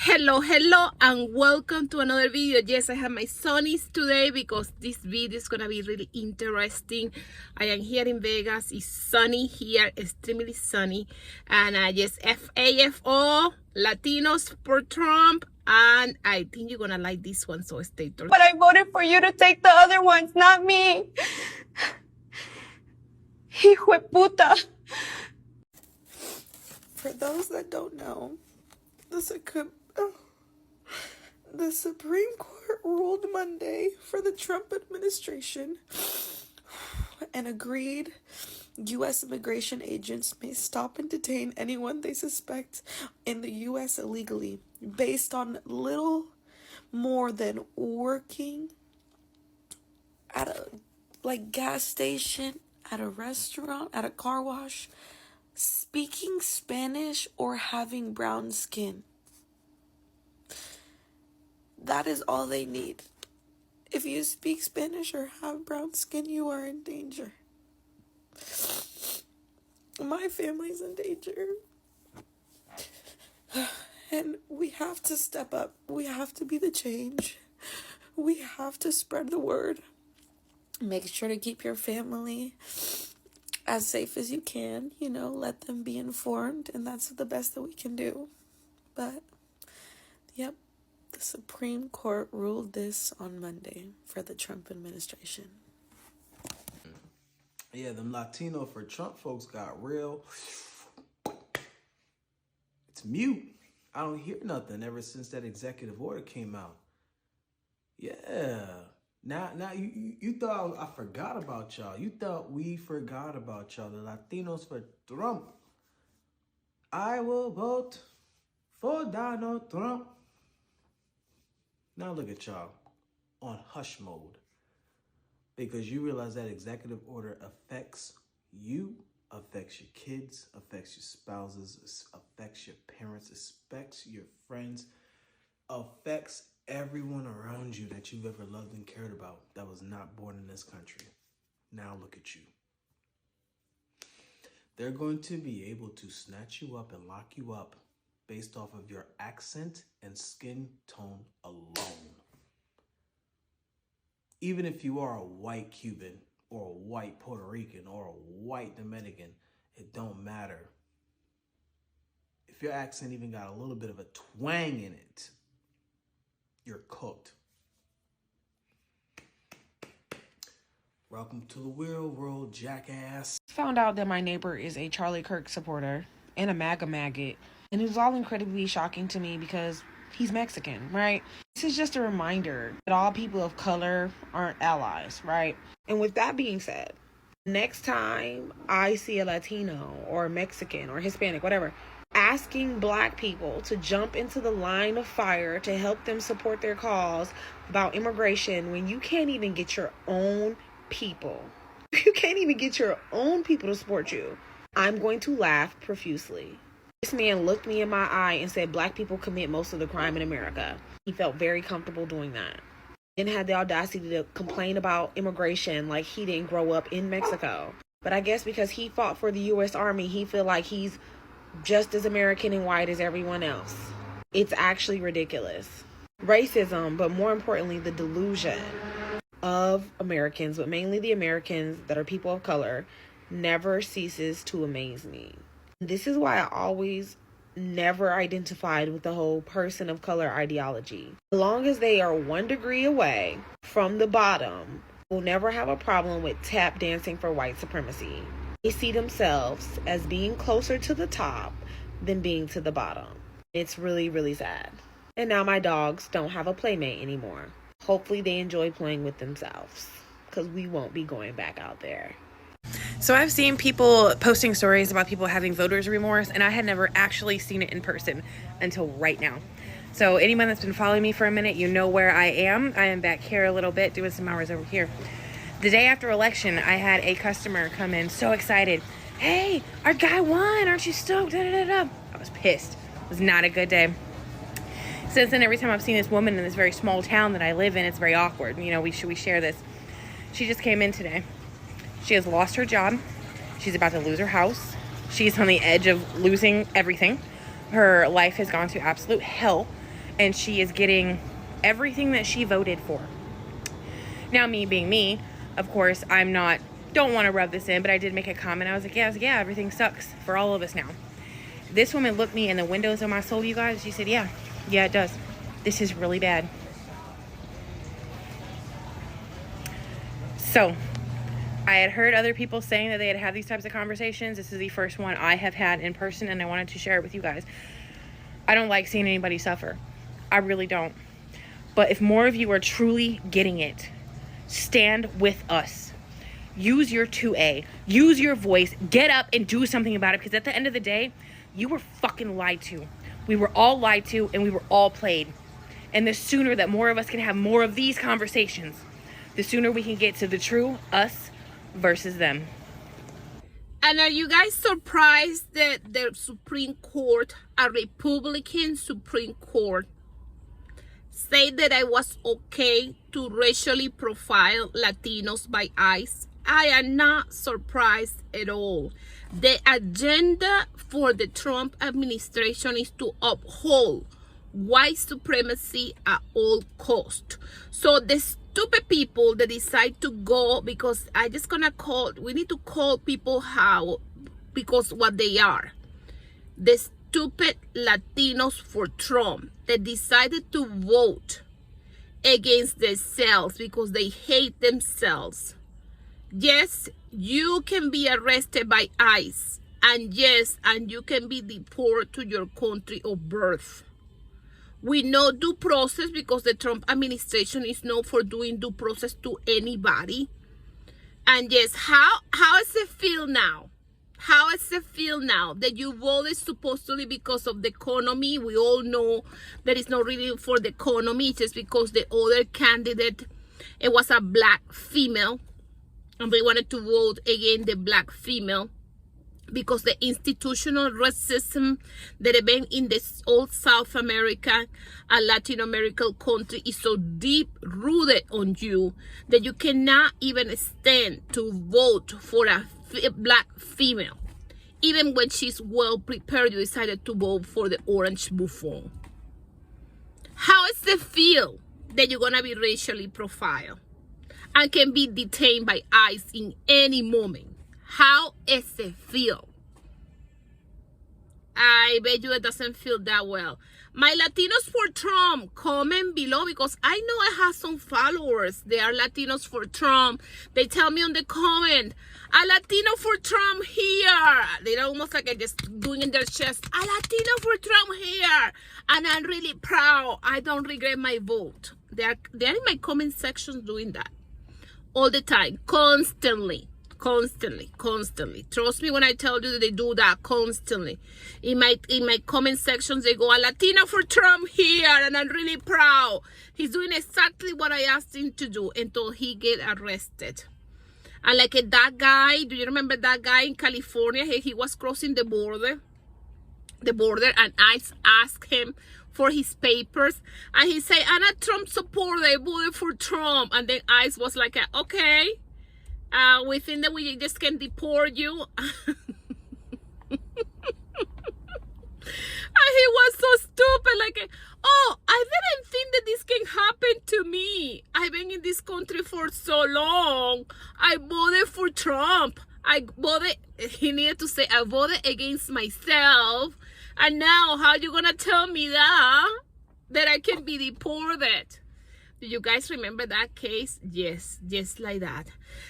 Hello and welcome to another video. Yes, I have my sonnies today because this video is gonna be really interesting. I am here in Vegas. It's sunny here, extremely sunny, and yes, FAFO, Latinos for Trump, and I think you're gonna like this one, so stay tuned. But I voted for you to take the other ones, not me. Hijo de puta. For those that don't know, the Supreme Court ruled Monday for the Trump administration and agreed U.S. immigration agents may stop and detain anyone they suspect in the U.S. illegally based on little more than working at a gas station, at a restaurant, at a car wash, speaking Spanish, or having brown skin. That is all they need. If you speak Spanish or have brown skin, you are in danger. My family's in danger. And we have to step up. We have to be the change. We have to spread the word. Make sure to keep your family as safe as you can. Let them be informed. And that's the best that we can do. But, yep. The Supreme Court ruled this on Monday for the Trump administration. Yeah, them Latino for Trump folks got real. It's mute. I don't hear nothing ever since that executive order came out. Yeah. Now you thought I forgot about y'all. You thought we forgot about y'all. The Latinos for Trump. I will vote for Donald Trump. Now look at y'all on hush mode because you realize that executive order affects you, affects your kids, affects your spouses, affects your parents, affects your friends, affects everyone around you that you've ever loved and cared about that was not born in this country. Now look at you. They're going to be able to snatch you up and lock you up based off of your accent and skin tone alone. Even if you are a white Cuban or a white Puerto Rican or a white Dominican, it don't matter. If your accent even got a little bit of a twang in it, you're cooked. Welcome to the real world, jackass. Found out that my neighbor is a Charlie Kirk supporter and a MAGA maggot. And it was all incredibly shocking to me because he's Mexican, right? This is just a reminder that all people of color aren't allies, right? And with that being said, next time I see a Latino or a Mexican or Hispanic, whatever, asking Black people to jump into the line of fire to help them support their cause about immigration when you can't even get your own people. You can't even get your own people to support you. I'm going to laugh profusely. This man looked me in my eye and said Black people commit most of the crime in America. He felt very comfortable doing that. And had the audacity to complain about immigration like he didn't grow up in Mexico. But I guess because he fought for the U.S. Army, he feel like he's just as American and white as everyone else. It's actually ridiculous. Racism, but more importantly, the delusion of Americans, but mainly the Americans that are people of color, never ceases to amaze me. This is why I always never identified with the whole person of color ideology. As long as they are 1 degree away from the bottom, we'll never have a problem with tap dancing for white supremacy. They see themselves as being closer to the top than being to the bottom. It's really, really sad. And now my dogs don't have a playmate anymore. Hopefully they enjoy playing with themselves because we won't be going back out there. So I've seen people posting stories about people having voter's remorse, and I had never actually seen it in person until right now. So anyone that's been following me for a minute, you know where I am. I am back here a little bit doing some hours over here. The day after election, I had a customer come in so excited. Hey, our guy won. Aren't you stoked? Da, da, da, da. I was pissed. It was not a good day. Since then, every time I've seen this woman in this very small town that I live in, it's very awkward. We share this. She just came in today. She has lost her job. She's about to lose her house. She's on the edge of losing everything. Her life has gone to absolute hell. and she is getting everything that she voted for. Now, me being me, of course, don't want to rub this in, but I did make a comment. I was like, yeah, everything sucks for all of us now. This woman looked me in the windows of my soul, you guys. She said, yeah, it does. This is really bad. So, I had heard other people saying that they had had these types of conversations. This is the first one I have had in person, and I wanted to share it with you guys. I don't like seeing anybody suffer. I really don't. But if more of you are truly getting it, stand with us. Use your 2A. Use your voice. Get up and do something about it, because at the end of the day, you were fucking lied to. We were all lied to, and we were all played. And the sooner that more of us can have more of these conversations, the sooner we can get to the true us versus them. And are you guys surprised that the Supreme Court, a Republican Supreme Court, said that it was okay to racially profile Latinos by ICE? I am not surprised at all. The agenda for the Trump administration is to uphold white supremacy at all cost. So the stupid people that decide to go, because we need to call people because what they are. The stupid Latinos for Trump that decided to vote against themselves because they hate themselves. Yes, you can be arrested by ICE, and you can be deported to your country of birth. We know due process because the Trump administration is known for doing due process to anybody. And yes, how does it feel now? How does it feel now that you voted supposedly because of the economy? We all know that it's not really for the economy, it's just because the other candidate, it was a black female, and they wanted to vote against the black female because the institutional racism that have been in this old South America and Latin American country is so deep rooted on you that you cannot even stand to vote for a black female. Even when she's well prepared, you decided to vote for the orange buffoon. How does it feel that you're gonna be racially profiled and can be detained by ICE in any moment? How does it feel? I bet you it doesn't feel that well. My Latinos for Trump, comment below, because I know I have some followers. They are Latinos for Trump. They tell me on the comment, a Latino for Trump here. They're almost like I just doing in their chest, a Latino for Trump here. And I'm really proud. I don't regret my vote. They're in my comment section doing that all the time, constantly. Trust me when I tell you that they do that constantly. In my comment sections, they go, a Latino for Trump here, and I'm really proud. He's doing exactly what I asked him to do until he get arrested. And like that guy, do you remember that guy in California? He was crossing the border, and I asked him for his papers, and he said, I'm a Trump supporter, I voted for Trump. And then ICE was like, okay. We think that we just can deport you. And he was so stupid, like, oh, I didn't think that this can happen to me. I've been in this country for so long. I voted for Trump. He needed to say, I voted against myself. And now, how you gonna tell me that I can be deported? Do you guys remember that case? Yes, just like that.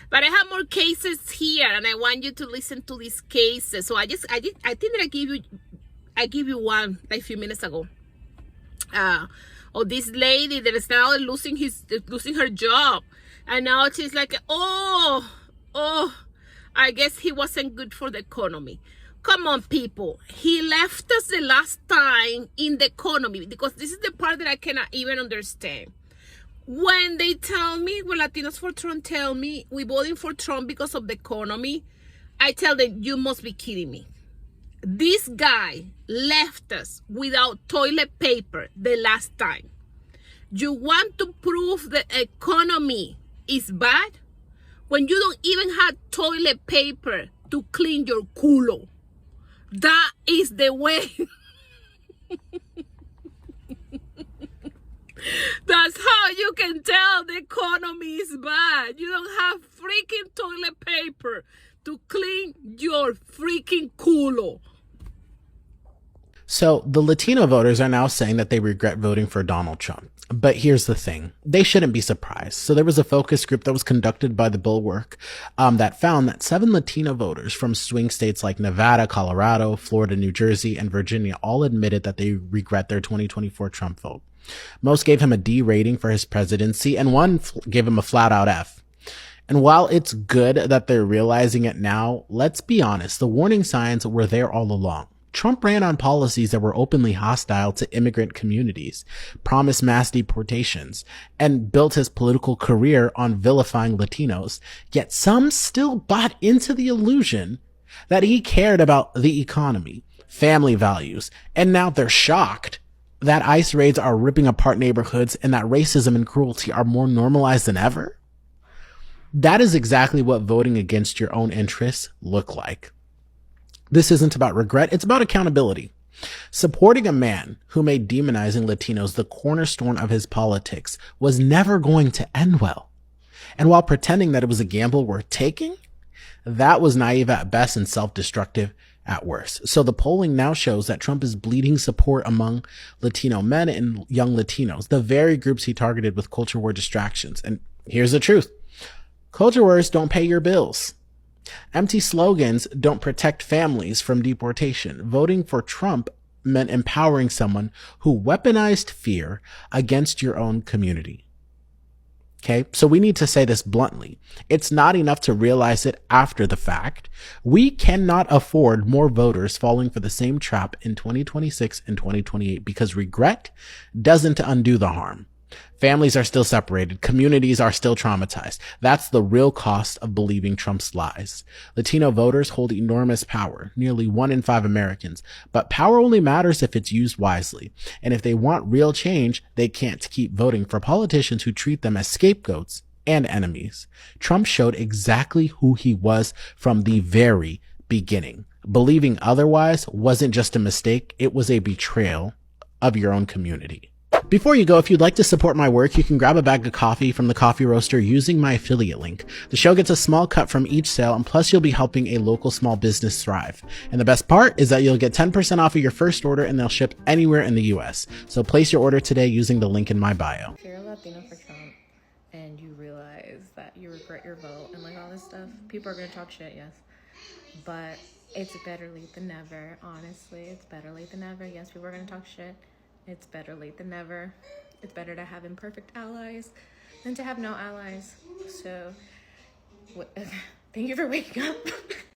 But I have more cases here, and I want you to listen to these cases. So I think that I give you one like a few minutes ago. Of this lady that is now losing her job, and now she's like, oh, I guess he wasn't good for the economy. Come on, people. He left us the last time in the economy, because this is the part that I cannot even understand. When they tell me, when Latinos for Trump tell me we voting for Trump because of the economy, I tell them, you must be kidding me. This guy left us without toilet paper the last time. You want to prove the economy is bad when you don't even have toilet paper to clean your culo? That is the way. That's how you can tell the economy is bad. You don't have freaking toilet paper to clean your freaking culo. So the Latino voters are now saying that they regret voting for Donald Trump. But here's the thing. They shouldn't be surprised. So there was a focus group that was conducted by the Bulwark that found that 7 Latino voters from swing states like Nevada, Colorado, Florida, New Jersey, and Virginia all admitted that they regret their 2024 Trump vote. Most gave him a D rating for his presidency, and one gave him a flat-out F. And while it's good that they're realizing it now, let's be honest, the warning signs were there all along. Trump ran on policies that were openly hostile to immigrant communities, promised mass deportations, and built his political career on vilifying Latinos. Yet some still bought into the illusion that he cared about the economy, family values, and now they're shocked that ICE raids are ripping apart neighborhoods and that racism and cruelty are more normalized than ever. That is exactly what voting against your own interests look like. This isn't about regret, it's about accountability. Supporting a man who made demonizing Latinos the cornerstone of his politics was never going to end well. And while pretending that it was a gamble worth taking, that was naive at best and self-destructive at worst. So the polling now shows that Trump is bleeding support among Latino men and young Latinos, the very groups he targeted with culture war distractions. And here's the truth. Culture wars don't pay your bills. Empty slogans don't protect families from deportation. Voting for Trump meant empowering someone who weaponized fear against your own community. Okay, so we need to say this bluntly. It's not enough to realize it after the fact. We cannot afford more voters falling for the same trap in 2026 and 2028 because regret doesn't undo the harm. Families are still separated. Communities are still traumatized. That's the real cost of believing Trump's lies. Latino voters hold enormous power, nearly 1 in 5 Americans, but power only matters if it's used wisely. And if they want real change, they can't keep voting for politicians who treat them as scapegoats and enemies. Trump showed exactly who he was from the very beginning. Believing otherwise wasn't just a mistake, it was a betrayal of your own community. Before you go, if you'd like to support my work, you can grab a bag of coffee from the coffee roaster using my affiliate link. The show gets a small cut from each sale, and plus you'll be helping a local small business thrive. And the best part is that you'll get 10% off of your first order, and they'll ship anywhere in the US. So place your order today using the link in my bio. If you're a Latino for Trump and you realize that you regret your vote and like all this stuff, people are going to talk shit, yes. But it's better late than never, honestly. It's better late than never. Yes, people are going to talk shit. It's better late than never. It's better to have imperfect allies than to have no allies. So, thank you for waking up.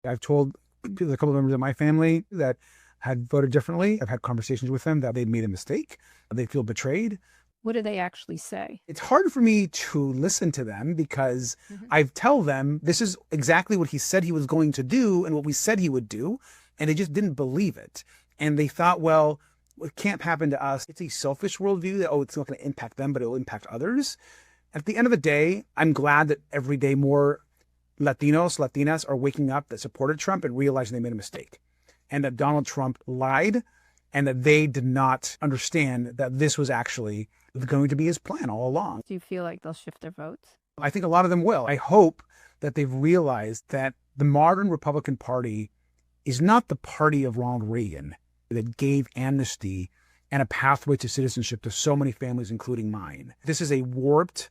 I've told a couple of members of my family that had voted differently. I've had conversations with them that they'd made a mistake. They feel betrayed. What do they actually say? It's hard for me to listen to them because I tell them this is exactly what he said he was going to do and what we said he would do, and they just didn't believe it. And they thought, well, it can't happen to us. It's a selfish worldview that, it's not going to impact them, but it will impact others. At the end of the day, I'm glad that every day more Latinos, Latinas are waking up that supported Trump and realizing they made a mistake and that Donald Trump lied and that they did not understand that this was actually going to be his plan all along. Do you feel like they'll shift their votes? I think a lot of them will. I hope that they've realized that the modern Republican Party is not the party of Ronald Reagan that gave amnesty and a pathway to citizenship to so many families, including mine. This is a warped,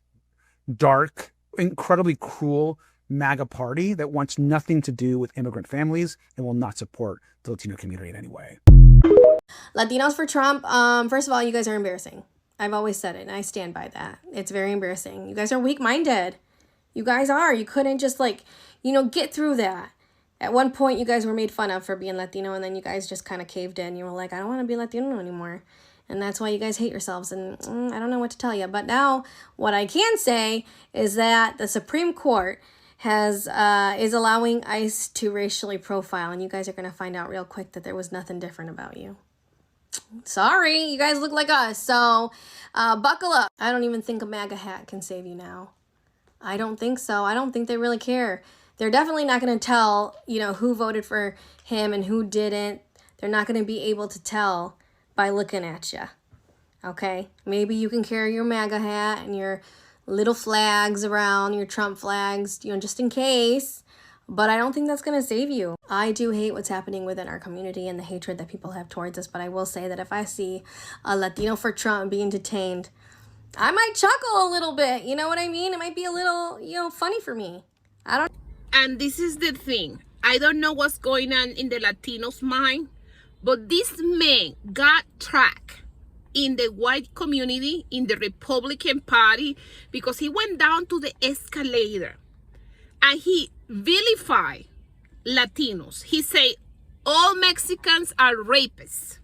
dark, incredibly cruel MAGA party that wants nothing to do with immigrant families and will not support the Latino community in any way. Latinos for Trump, first of all, you guys are embarrassing. I've always said it, and I stand by that. It's very embarrassing. You guys are weak-minded. You guys are. You couldn't just, get through that. At one point, you guys were made fun of for being Latino, and then you guys just kind of caved in. You were like, I don't want to be Latino anymore. And that's why you guys hate yourselves, and I don't know what to tell you. But now, what I can say is that the Supreme Court is allowing ICE to racially profile, and you guys are going to find out real quick that there was nothing different about you. Sorry, you guys look like us, so buckle up. I don't even think a MAGA hat can save you now. I don't think so. I don't think they really care. They're definitely not going to tell, who voted for him and who didn't. They're not going to be able to tell by looking at you. Okay? Maybe you can carry your MAGA hat and your little flags around, your Trump flags, just in case. But I don't think that's going to save you. I do hate what's happening within our community and the hatred that people have towards us. But I will say that if I see a Latino for Trump being detained, I might chuckle a little bit. You know what I mean? It might be a little, funny for me. I don't. And this is the thing. I don't know what's going on in the Latinos' mind, but this man got tracked in the white community, in the Republican Party, because he went down to the escalator and he vilified Latinos. He said all Mexicans are rapists.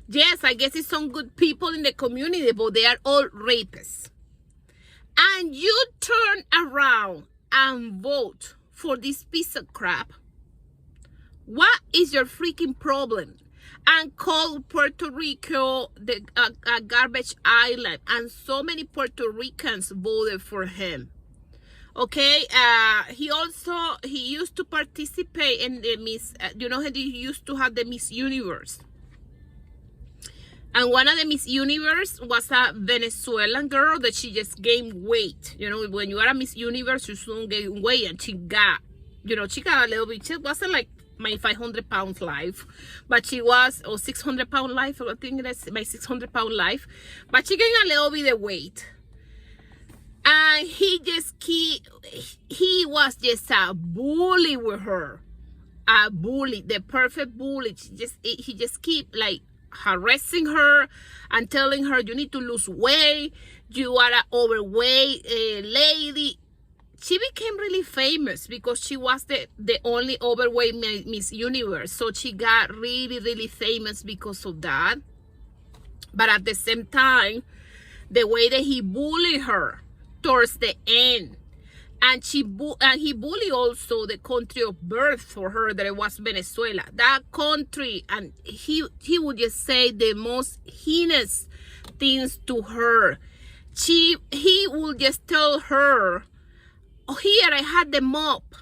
Yes, I guess it's some good people in the community, but they are all rapists. And you turn around and vote for this piece of crap. What is your freaking problem? And call Puerto Rico a garbage island. And so many Puerto Ricans voted for him. Okay, he used to participate in the Miss, he used to have the Miss Universe. And one of the Miss Universe was a Venezuelan girl that she just gained weight. When you are a Miss Universe, you soon gain weight. And she got a little bit, she wasn't like my 500 pounds life, but she was, or 600 pound life, I think that's my 600 pound life. But she gained a little bit of weight. And he was just a bully with her. A bully, the perfect bully. He just keep like harassing her and telling her, you need to lose weight, you are an overweight lady. She became really famous because she was the only overweight Miss Universe. So she got really, really famous because of that. But at the same time, the way that he bullied her towards the end, and he bullied also the country of birth for her, that it was Venezuela, that country. And he would just say the most heinous things to her. He would just tell her, oh, here, I had the mop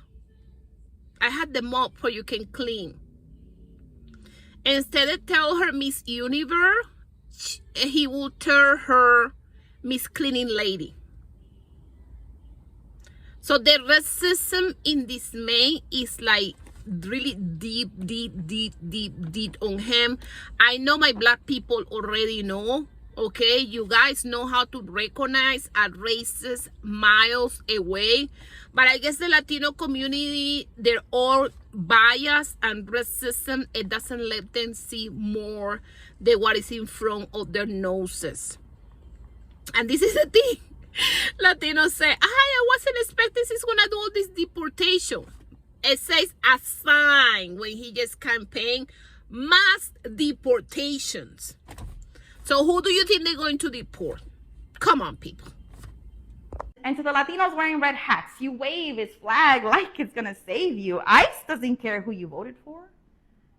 so you can clean. Instead of tell her Miss Universe, he would tell her Miss Cleaning Lady. So the racism in this man is like really deep on him. I know my black people already know. Okay, you guys know how to recognize a racist miles away. But I guess the Latino community, they're all biased, and racism, it doesn't let them see more than what is in front of their noses. And this is the thing. Latinos say, I wasn't expecting he's gonna do all this deportation. It says a sign when he just campaigned mass deportations. So who do you think they're going to deport? Come on, people. And to the Latinos wearing red hats, you wave his flag like it's gonna save you. ICE doesn't care who you voted for.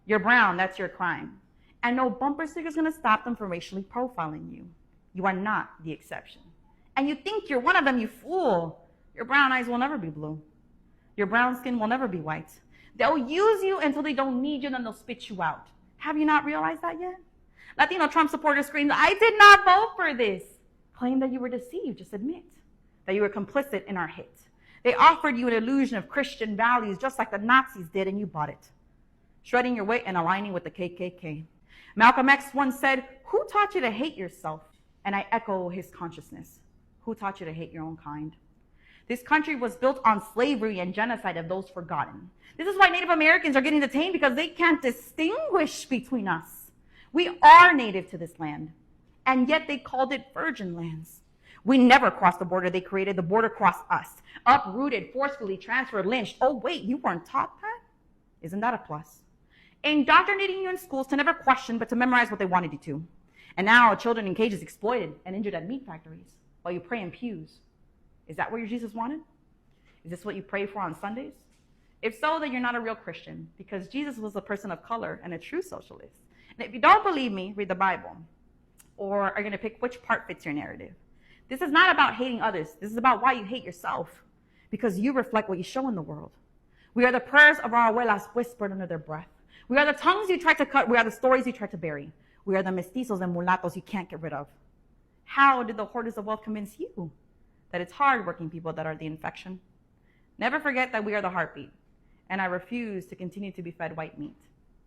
You're brown, that's your crime. And no bumper sticker is gonna stop them from racially profiling you. You are not the exception. And you think you're one of them, you fool. Your brown eyes will never be blue. Your brown skin will never be white. They'll use you until they don't need you, then they'll spit you out. Have you not realized that yet? Latino Trump supporters screamed, I did not vote for this. Claim that you were deceived, just admit that you were complicit in our hate. They offered you an illusion of Christian values just like the Nazis did, and you bought it. Shredding your weight and aligning with the KKK. Malcolm X once said, who taught you to hate yourself? And I echo his consciousness. Who taught you to hate your own kind? This country was built on slavery and genocide of those forgotten. This is why Native Americans are getting detained, because they can't distinguish between us. We are native to this land, and yet they called it virgin lands. We never crossed the border. They created the border crossed us. Uprooted, forcefully transferred, lynched. Oh, wait, you weren't taught that? Isn't that a plus? Indoctrinating you in schools to never question, but to memorize what they wanted you to. And now children in cages exploited and injured at meat factories while you pray in pews. Is that what your Jesus wanted? Is this what you pray for on Sundays? If so, then you're not a real Christian, because Jesus was a person of color and a true socialist. And if you don't believe me, read the Bible. Or are going to pick which part fits your narrative. This is not about hating others. This is about why you hate yourself, because you reflect what you show in the world. We are the prayers of our abuelas whispered under their breath. We are the tongues you tried to cut. We are the stories you tried to bury. We are the mestizos and mulattoes you can't get rid of. How did the hoarders of wealth convince you that it's hardworking people that are the infection? Never forget that we are the heartbeat, and I refuse to continue to be fed white meat.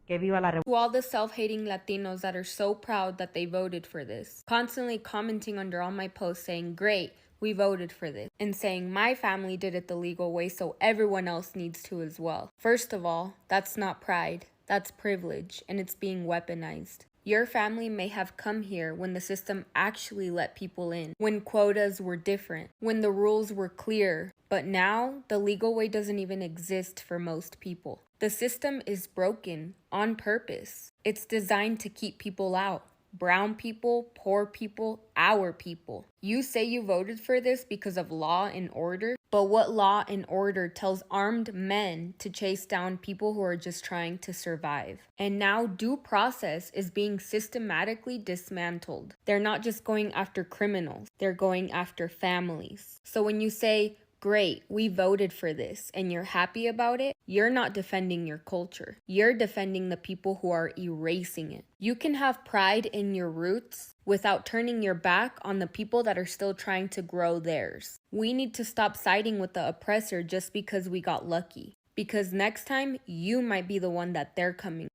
Que viva la To all the self-hating Latinos that are so proud that they voted for this, constantly commenting under all my posts saying, great, we voted for this, and saying my family did it the legal way so everyone else needs to as well. First of all, that's not pride, that's privilege, and it's being weaponized. Your family may have come here when the system actually let people in, when quotas were different, when the rules were clear, but now the legal way doesn't even exist for most people. The system is broken on purpose. It's designed to keep people out. Brown people, poor people, our people. You say you voted for this because of law and order, but what law and order tells armed men to chase down people who are just trying to survive? And now due process is being systematically dismantled. They're not just going after criminals, they're going after families. So when you say, great, we voted for this, and you're happy about it, you're not defending your culture. You're defending the people who are erasing it. You can have pride in your roots without turning your back on the people that are still trying to grow theirs. We need to stop siding with the oppressor just because we got lucky. Because next time, you might be the one that they're coming.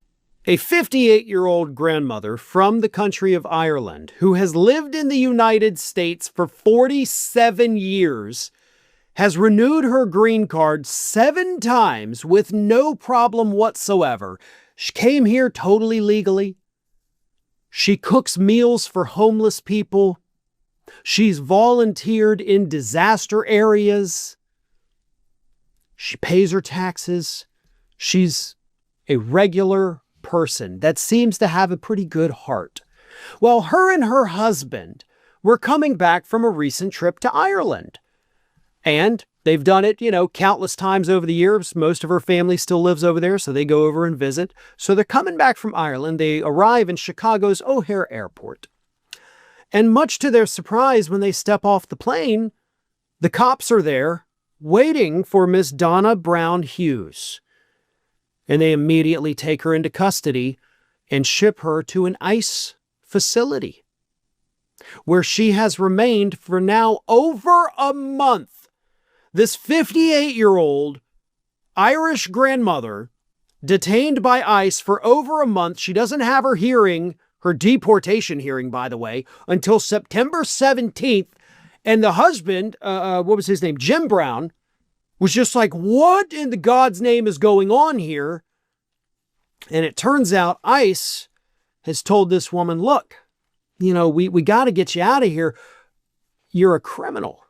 A 58-year-old grandmother from the country of Ireland who has lived in the United States for 47 years has renewed her green card 7 times with no problem whatsoever. She came here totally legally. She cooks meals for homeless people. She's volunteered in disaster areas. She pays her taxes. She's a regular person that seems to have a pretty good heart. Well, her and her husband were coming back from a recent trip to Ireland. And they've done it, countless times over the years. Most of her family still lives over there, so they go over and visit. So they're coming back from Ireland. They arrive in Chicago's O'Hare Airport. And much to their surprise, when they step off the plane, the cops are there waiting for Miss Donna Brown Hughes. And they immediately take her into custody and ship her to an ICE facility, where she has remained for now over a month. This 58-year-old Irish grandmother detained by ICE for over a month. She doesn't have her hearing, her deportation hearing, by the way, until September 17th. And the husband, what was his name? Jim Brown, was just like, what in the God's name is going on here? And it turns out ICE has told this woman, look, we got to get you out of here. You're a criminal.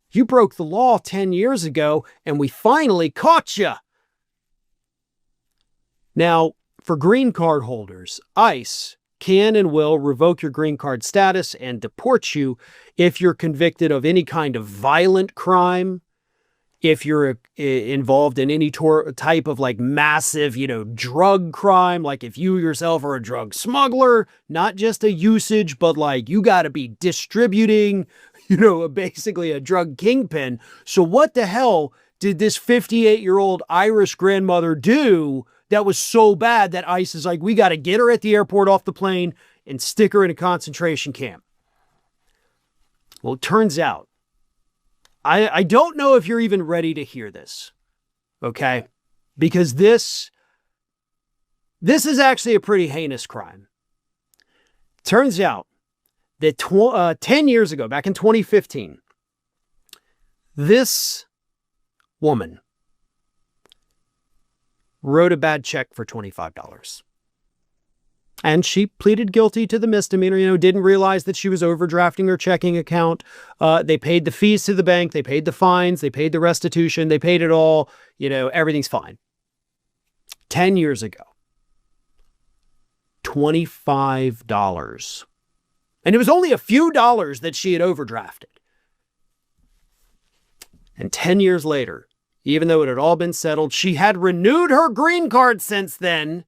You broke the law 10 years ago, and we finally caught you. Now, for green card holders, ICE can and will revoke your green card status and deport you if you're convicted of any kind of violent crime, if you're involved in any type of massive, drug crime, like if you yourself are a drug smuggler, not just a usage, but you got to be distributing, basically a drug kingpin. So what the hell did this 58-year-old Irish grandmother do that was so bad that ICE is like, we got to get her at the airport off the plane and stick her in a concentration camp? Well, it turns out, I don't know if you're even ready to hear this, okay? Because this is actually a pretty heinous crime. Turns out that 10 years ago, back in 2015, this woman wrote a bad check for $25. And she pleaded guilty to the misdemeanor, didn't realize that she was overdrafting her checking account. They paid the fees to the bank. They paid the fines. They paid the restitution. They paid it all. Everything's fine. 10 years ago, $25. And it was only a few dollars that she had overdrafted. And 10 years later, even though it had all been settled, she had renewed her green card since then.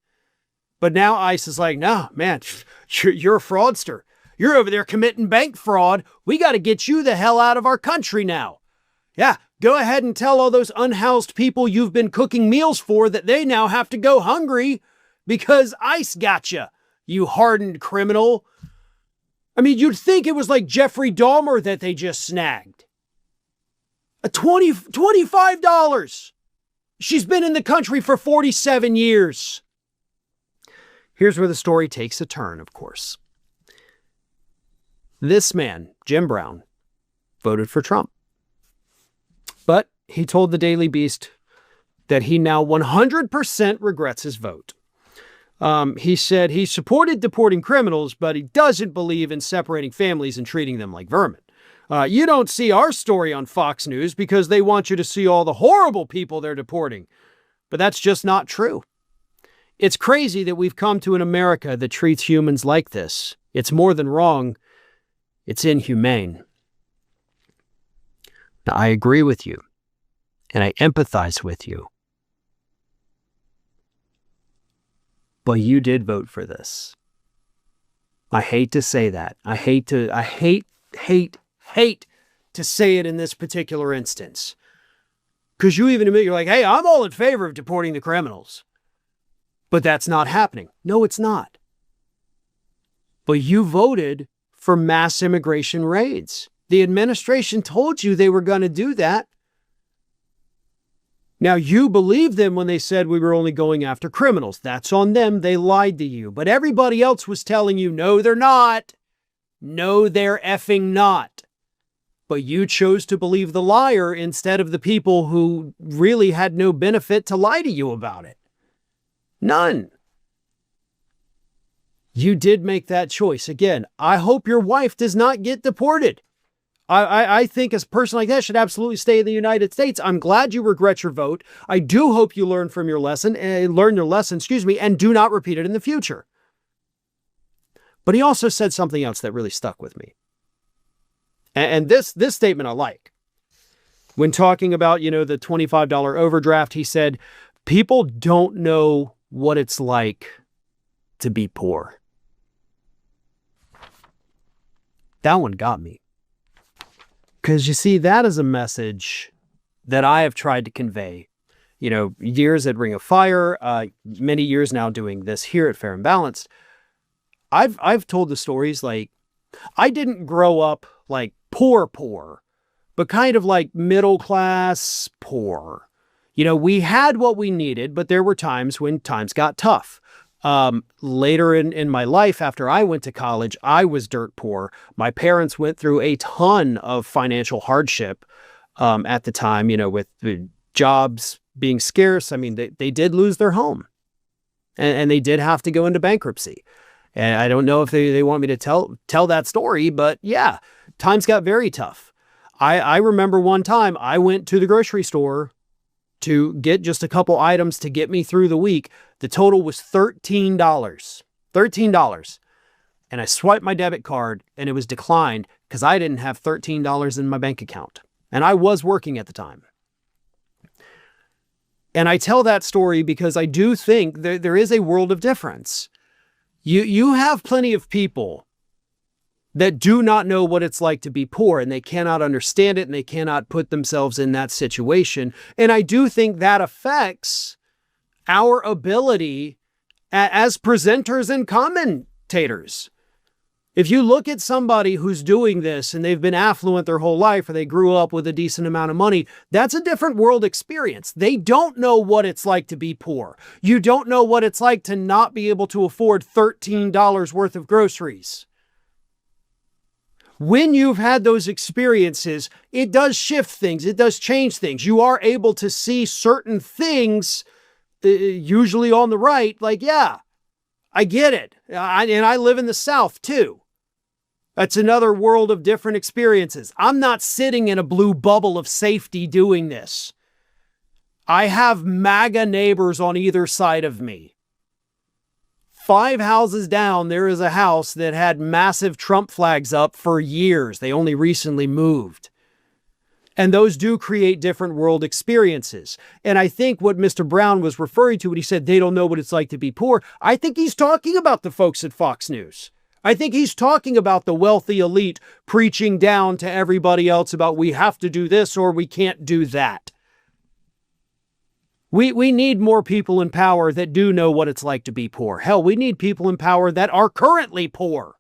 But now ICE is like, no, man, you're a fraudster. You're over there committing bank fraud. We got to get you the hell out of our country now. Yeah, go ahead and tell all those unhoused people you've been cooking meals for that they now have to go hungry because ICE got you. you hardened criminal. I mean, you'd think it was like Jeffrey Dahmer that they just snagged. $25. She's been in the country for 47 years. Here's where the story takes a turn, of course. This man, Jim Brown, voted for Trump. But he told the Daily Beast that he now 100% regrets his vote. He said he supported deporting criminals, but he doesn't believe in separating families and treating them like vermin. You don't see our story on Fox News because they want you to see all the horrible people they're deporting. But that's just not true. It's crazy that we've come to an America that treats humans like this. It's more than wrong. It's inhumane. Now, I agree with you, and I empathize with you. But you did vote for this. I hate to say that. I hate to say it in this particular instance. Because you even admit, you're like, hey, I'm all in favor of deporting the criminals. But that's not happening. No, it's not. But you voted for mass immigration raids. The administration told you they were going to do that. Now, you believed them when they said we were only going after criminals. That's on them. They lied to you. But everybody else was telling you, no, they're not. No, they're effing not. But you chose to believe the liar instead of the people who really had no benefit to lie to you about it. None. You did make that choice. Again, I hope your wife does not get deported. I think a person like that should absolutely stay in the United States. I'm glad you regret your vote. I do hope you learn from your lesson, and do not repeat it in the future. But he also said something else that really stuck with me. And this statement I like. When talking about, the $25 overdraft, he said, people don't know what it's like to be poor. That one got me. Because you see, that is a message that I have tried to convey. Years at Ring of Fire, many years now doing this here at Fair and Balanced. I've told the stories like, I didn't grow up like poor, but kind of like middle class poor. We had what we needed, but there were times when times got tough. Later in my life, after I went to college, I was dirt poor. My parents went through a ton of financial hardship at the time, with the jobs being scarce. I mean, they did lose their home and they did have to go into bankruptcy. And I don't know if they want me to tell that story, but yeah, times got very tough. I remember one time I went to the grocery store to get just a couple items to get me through the week. The total was $13. $13. And I swiped my debit card and it was declined because I didn't have $13 in my bank account. And I was working at the time. And I tell that story because I do think there is a world of difference. You have plenty of people that do not know what it's like to be poor, and they cannot understand it, and they cannot put themselves in that situation. And I do think that affects our ability as presenters and commentators. If you look at somebody who's doing this and they've been affluent their whole life, or they grew up with a decent amount of money, that's a different world experience. They don't know what it's like to be poor. You don't know what it's like to not be able to afford $13 worth of groceries. When you've had those experiences, it does shift things. It does change things. You are able to see certain things, usually on the right, like, yeah, I get it. And I live in the South too. That's another world of different experiences. I'm not sitting in a blue bubble of safety doing this. I have MAGA neighbors on either side of me. 5 houses down, there is a house that had massive Trump flags up for years. They only recently moved. And those do create different world experiences. And I think what Mr. Brown was referring to when he said they don't know what it's like to be poor, I think he's talking about the folks at Fox News. I think he's talking about the wealthy elite preaching down to everybody else about we have to do this or we can't do that. We need more people in power that do know what it's like to be poor. Hell, we need people in power that are currently poor.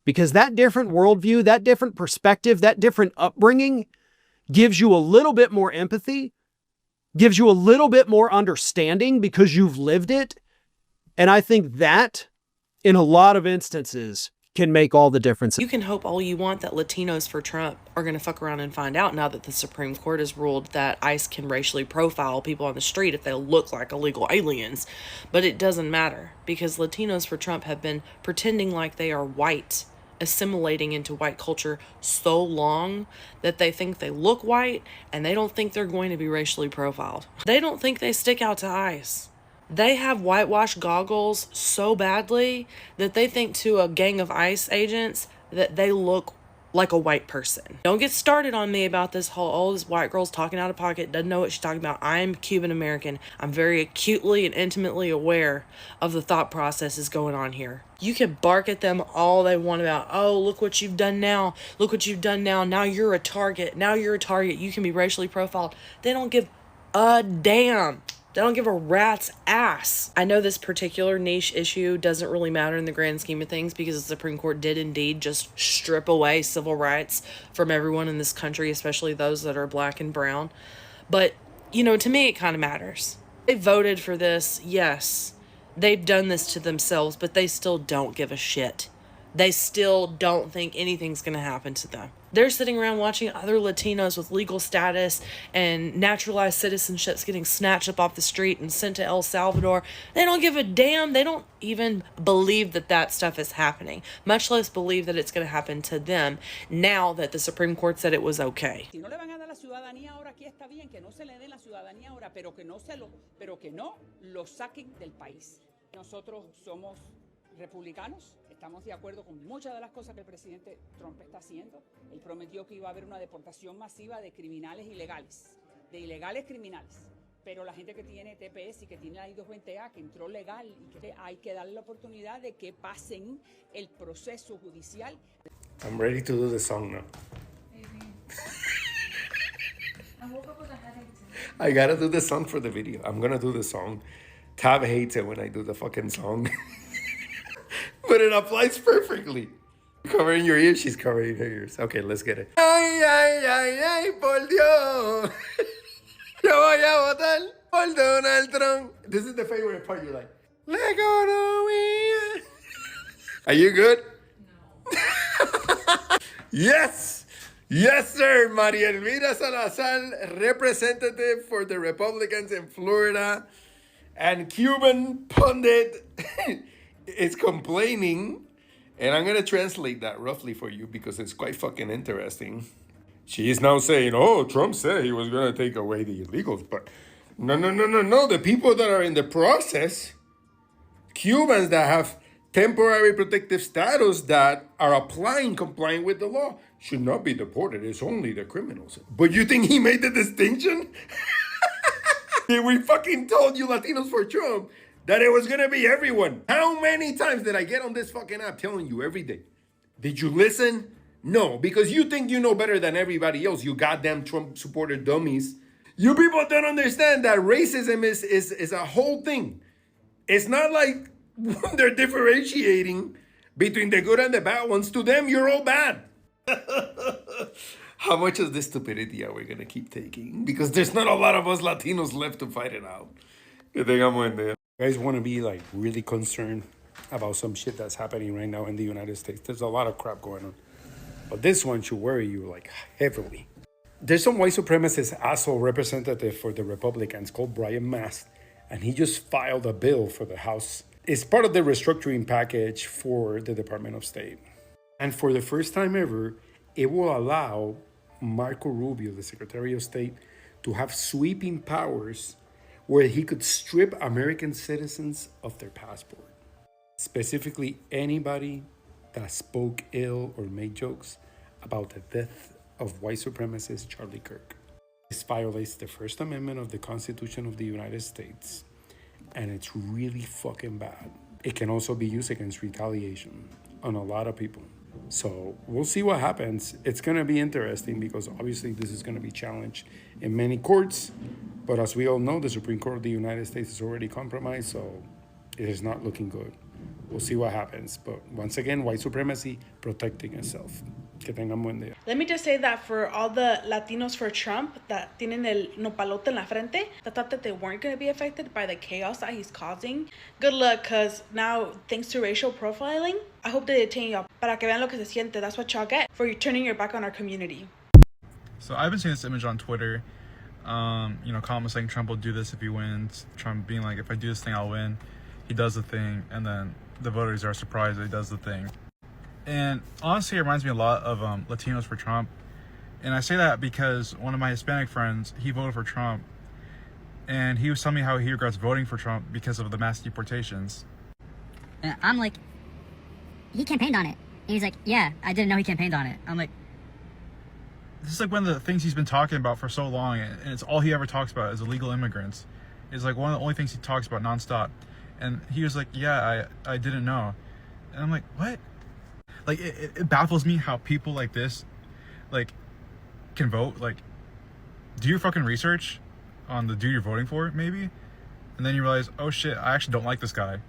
Because that different worldview, that different perspective, that different upbringing gives you a little bit more empathy, gives you a little bit more understanding because you've lived it. And I think that, in a lot of instances, can make all the difference. You can hope all you want that Latinos for Trump are going to fuck around and find out now that the Supreme Court has ruled that ICE can racially profile people on the street if they look like illegal aliens. But it doesn't matter, because Latinos for Trump have been pretending like they are white, assimilating into white culture so long that they think they look white and they don't think they're going to be racially profiled. They don't think they stick out to ICE. They have whitewash goggles so badly that they think to a gang of ICE agents that they look like a white person. Don't get started on me about this whole, oh, this white girl's talking out of pocket, doesn't know what she's talking about. I'm Cuban American. I'm very acutely and intimately aware of the thought processes going on here. You can bark at them all they want about, oh, look what you've done now. Look what you've done now. Now you're a target. Now you're a target. You can be racially profiled. They don't give a damn. They don't give a rat's ass. I know this particular niche issue doesn't really matter in the grand scheme of things because the Supreme Court did indeed just strip away civil rights from everyone in this country, especially those that are black and brown. But, you know, to me, it kind of matters. They voted for this, yes. They've done this to themselves, but they still don't give a shit. They still don't think anything's going to happen to them. They're sitting around watching other Latinos with legal status and naturalized citizenships getting snatched up off the street and sent to El Salvador. They don't give a damn. They don't even believe that that stuff is happening, much less believe that it's going to happen to them now that the Supreme Court said it was okay. Si no le van a dar la ciudadanía ahora, aquí está bien que no se le den la ciudadanía ahora, pero que no lo saquen del país. Nosotros somos republicanos, estamos de acuerdo con muchas de las cosas que el presidente Trump está haciendo. Él prometió que iba a haber una deportación masiva de criminales ilegales, de ilegales criminales. Pero la gente que tiene TPS y que tiene la I-220A, que entró legal, y que hay que darle la oportunidad de que pasen el proceso judicial. I'm ready to do the song now. I gotta do the song for the video. I'm gonna do the song. Tab hates it when I do the fucking song. But it applies perfectly. You're covering your ears, she's covering her ears. Okay, let's get it. Ay, ay, ay, ay, por Dios. Yo voy a votar por Donald Trump. This is the favorite part. You're like, la economía. Are you good? No. Yes. Yes, sir. Maria Elvira Salazar, representative for the Republicans in Florida, and Cuban pundit is complaining, and I'm going to translate that roughly for you because it's quite fucking interesting. She is now saying, oh, Trump said he was going to take away the illegals, but no. The people that are in the process, Cubans that have temporary protective status that are complying with the law, should not be deported. It's only the criminals. But you think he made the distinction? We fucking told you, Latinos for Trump, that it was gonna be everyone. How many times did I get on this fucking app telling you every day? Did you listen? No, because you think you know better than everybody else, you goddamn Trump supporter dummies. You people don't understand that racism is a whole thing. It's not like they're differentiating between the good and the bad ones. To them, you're all bad. How much of this stupidity are we gonna keep taking? Because there's not a lot of us Latinos left to fight it out. Que tengamos buen día. You guys want to be like really concerned about some shit that's happening right now in the United States. There's a lot of crap going on. But this one should worry you like heavily. There's some white supremacist asshole representative for the Republicans called Brian Mast, and he just filed a bill for the House. It's part of the restructuring package for the Department of State. And for the first time ever, it will allow Marco Rubio, the Secretary of State, to have sweeping powers where he could strip American citizens of their passport. Specifically, anybody that spoke ill or made jokes about the death of white supremacist Charlie Kirk. This violates the First Amendment of the Constitution of the United States, and it's really fucking bad. It can also be used against retaliation on a lot of people. So we'll see what happens. It's going to be interesting because obviously this is going to be challenged in many courts. But as we all know, the Supreme Court of the United States is already compromised, so it is not looking good. We'll see what happens. But once again, white supremacy protecting itself. Que tengan buen día. Let me just say that for all the Latinos for Trump that tienen el nopalote en la frente, that thought that they weren't going to be affected by the chaos that he's causing, good luck, because now, thanks to racial profiling, I hope they detain y'all. Para que vean lo que se siente. That's what y'all get for turning your back on our community. So I've been seeing this image on Twitter. Comments saying Trump will do this if he wins. Trump being like, if I do this thing, I'll win. He does the thing, and then the voters are surprised that he does the thing. And honestly, it reminds me a lot of Latinos for Trump. And I say that because one of my Hispanic friends, he voted for Trump. And he was telling me how he regrets voting for Trump because of the mass deportations. And I'm like, he campaigned on it. And he's like, yeah, I didn't know he campaigned on it. I'm like, this is like one of the things he's been talking about for so long, and it's all he ever talks about is illegal immigrants. It's like one of the only things he talks about nonstop. And he was like, yeah, I didn't know. And I'm like, what? Like, it baffles me how people like this, like, can vote. Like, do your fucking research on the dude you're voting for, maybe? And then you realize, oh shit, I actually don't like this guy.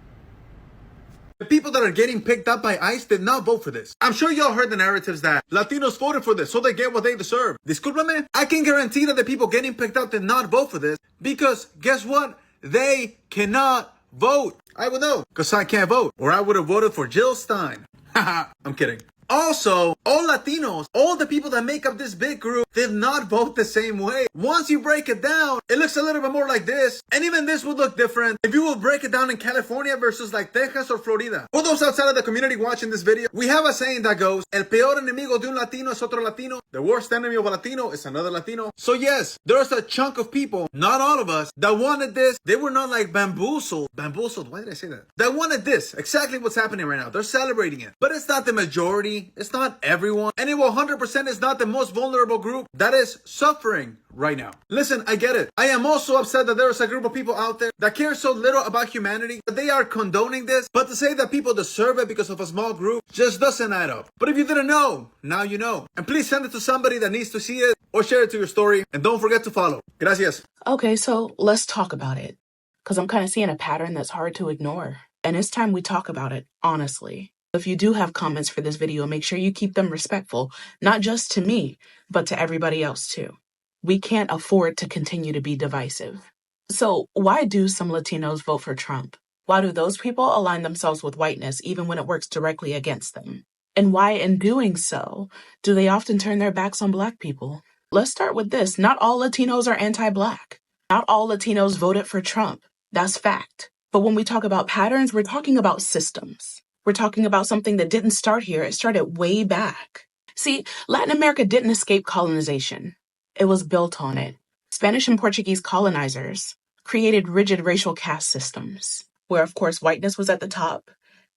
The people that are getting picked up by ICE did not vote for this. I'm sure y'all heard the narratives that Latinos voted for this so they get what they deserve. Discúlpame, I can guarantee that the people getting picked up did not vote for this because guess what? They cannot vote. I would know because I can't vote, or I would have voted for Jill Stein. Haha, I'm kidding. Also, all Latinos, all the people that make up this big group did not vote the same way. Once you break it down, it looks a little bit more like this. And even this would look different if you will break it down in California versus like Texas or Florida. For those outside of the community watching this video, we have a saying that goes, El peor enemigo de un latino es otro latino. The worst enemy of a Latino is another Latino. So yes, there's a chunk of people, not all of us, that wanted this. They were not like bamboozled. Bamboozled, why did I say that? That wanted this, exactly what's happening right now. They're celebrating it. But it's not the majority. It's not everyone. And it 100% is not the most vulnerable group that is suffering right now. Listen, I get it. I am also upset that there is a group of people out there that care so little about humanity that they are condoning this. But to say that people deserve it because of a small group just doesn't add up. But if you didn't know, now you know. And please send it to somebody that needs to see it or share it to your story. And don't forget to follow. Gracias. Okay, so let's talk about it. Because I'm kind of seeing a pattern that's hard to ignore. And it's time we talk about it, honestly. If you do have comments for this video, make sure you keep them respectful, not just to me, but to everybody else too. We can't afford to continue to be divisive. So why do some Latinos vote for Trump? Why do those people align themselves with whiteness even when it works directly against them? And why, in doing so, do they often turn their backs on Black people? Let's start with this. Not all Latinos are anti-Black. Not all Latinos voted for Trump. That's fact. But when we talk about patterns, we're talking about systems. We're talking about something that didn't start here. It started way back. See, Latin America didn't escape colonization. It was built on it. Spanish and Portuguese colonizers created rigid racial caste systems, where, of course, whiteness was at the top,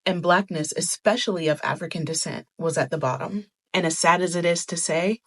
and Blackness, especially of African descent, was at the bottom. And as sad as it is to say,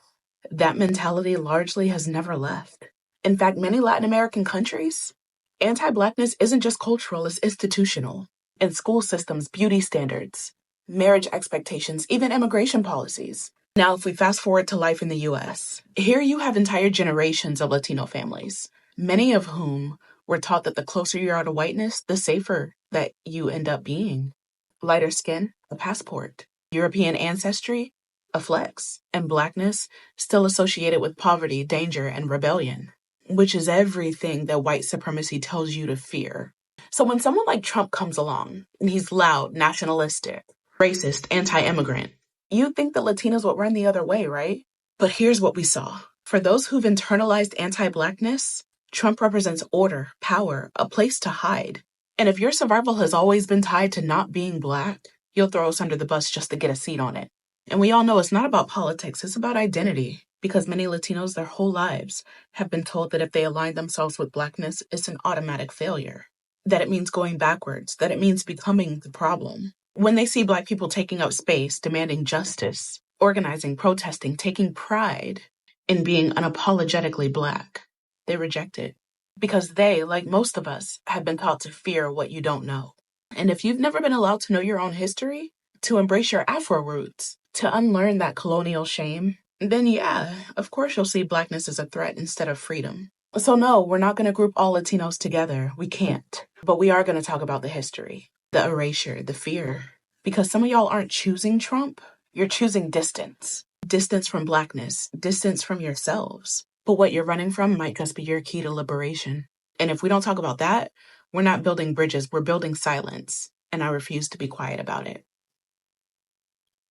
that mentality largely has never left. In fact, many Latin American countries, anti-Blackness isn't just cultural, it's institutional. In school systems, beauty standards, marriage expectations, even immigration policies. Now, if we fast forward to life in the U.S., here you have entire generations of Latino families, many of whom were taught that the closer you are to whiteness, the safer that you end up being. Lighter skin, a passport. European ancestry, a flex. And Blackness, still associated with poverty, danger, and rebellion, which is everything that white supremacy tells you to fear. So when someone like Trump comes along, and he's loud, nationalistic, racist, anti-immigrant, you'd think that Latinos would run the other way, right? But here's what we saw. For those who've internalized anti-Blackness, Trump represents order, power, a place to hide. And if your survival has always been tied to not being Black, you'll throw us under the bus just to get a seat on it. And we all know it's not about politics, it's about identity. Because many Latinos their whole lives have been told that if they align themselves with Blackness, it's an automatic failure. That it means going backwards, that it means becoming the problem. When they see Black people taking up space, demanding justice, organizing, protesting, taking pride in being unapologetically Black, they reject it. Because they, like most of us, have been taught to fear what you don't know. And if you've never been allowed to know your own history, to embrace your Afro roots, to unlearn that colonial shame, then yeah, of course you'll see Blackness as a threat instead of freedom. So no, we're not going to group all Latinos together. We can't. But we are going to talk about the history, the erasure, the fear. Because some of y'all aren't choosing Trump. You're choosing distance. Distance from Blackness. Distance from yourselves. But what you're running from might just be your key to liberation. And if we don't talk about that, we're not building bridges. We're building silence. And I refuse to be quiet about it.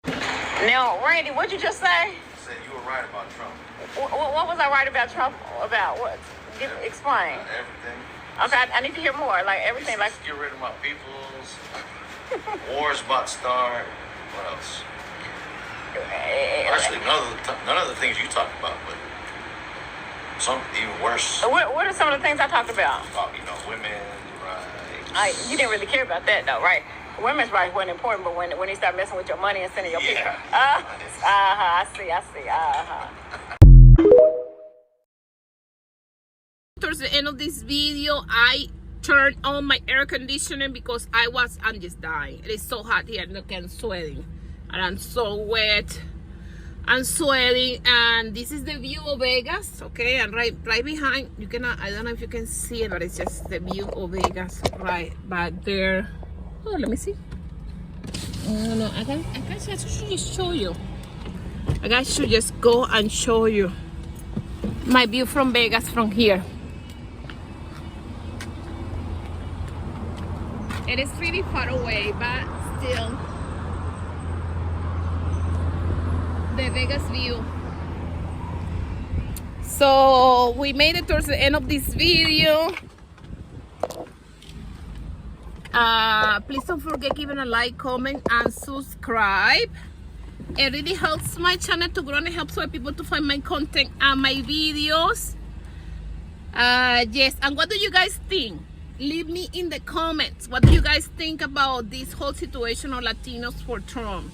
Now, Randy, what'd you just say? I said you were right about Trump. What was I right about Trump? About what? Explain. Everything. Okay, I need to hear more. Like everything. Like get rid of my peoples. Wars about to start. What else? Actually, none of the things you talked about, but some even worse. What are some of the things I talked about? Women's rights. You didn't really care about that, though, right? Women's rights weren't important, but when they start messing with your money and sending your people. I see. Towards the end of this video, I turned on my air conditioning because I'm just dying. It is so hot here. Look, I'm sweating and I'm so wet. I'm sweating, and this is the view of Vegas. Okay, and right behind, you cannot, I don't know if you can see it, but it's just the view of Vegas right back there. Oh, let me see. Oh no, I should just show you. I should just go and show you my view from Vegas from here. It is really far away, but still the Vegas view. So we made it towards the end of this video. Please don't forget giving a like, comment, and subscribe. It really helps my channel to grow and it helps other people to find my content and my videos. Yes, and what do you guys think? Leave me in the comments. What do you guys think about this whole situation of Latinos for Trump?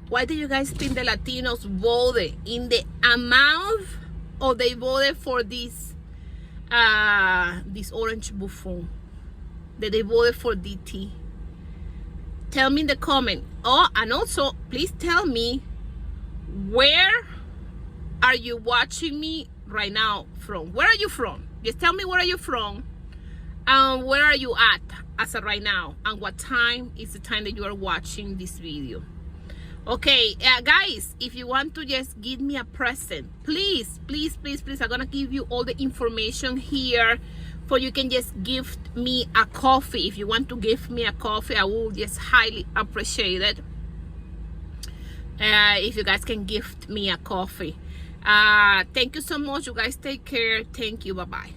Why do you guys think the Latinos voted in the amount or they voted for this orange buffoon? That they voted for DT? Tell me in the comment. Oh, and also please tell me, where are you watching me right now from? Where are you from? Just tell me, where are you from and where are you at as of right now, and what time is the time that you are watching this video. Okay, guys, if you want to just give me a present, please, I'm gonna give you all the information here, for you can just gift me a coffee. If you want to give me a coffee, I will just highly appreciate it. If you guys can gift me a coffee. Thank you so much. You guys take care. Thank you. Bye-bye.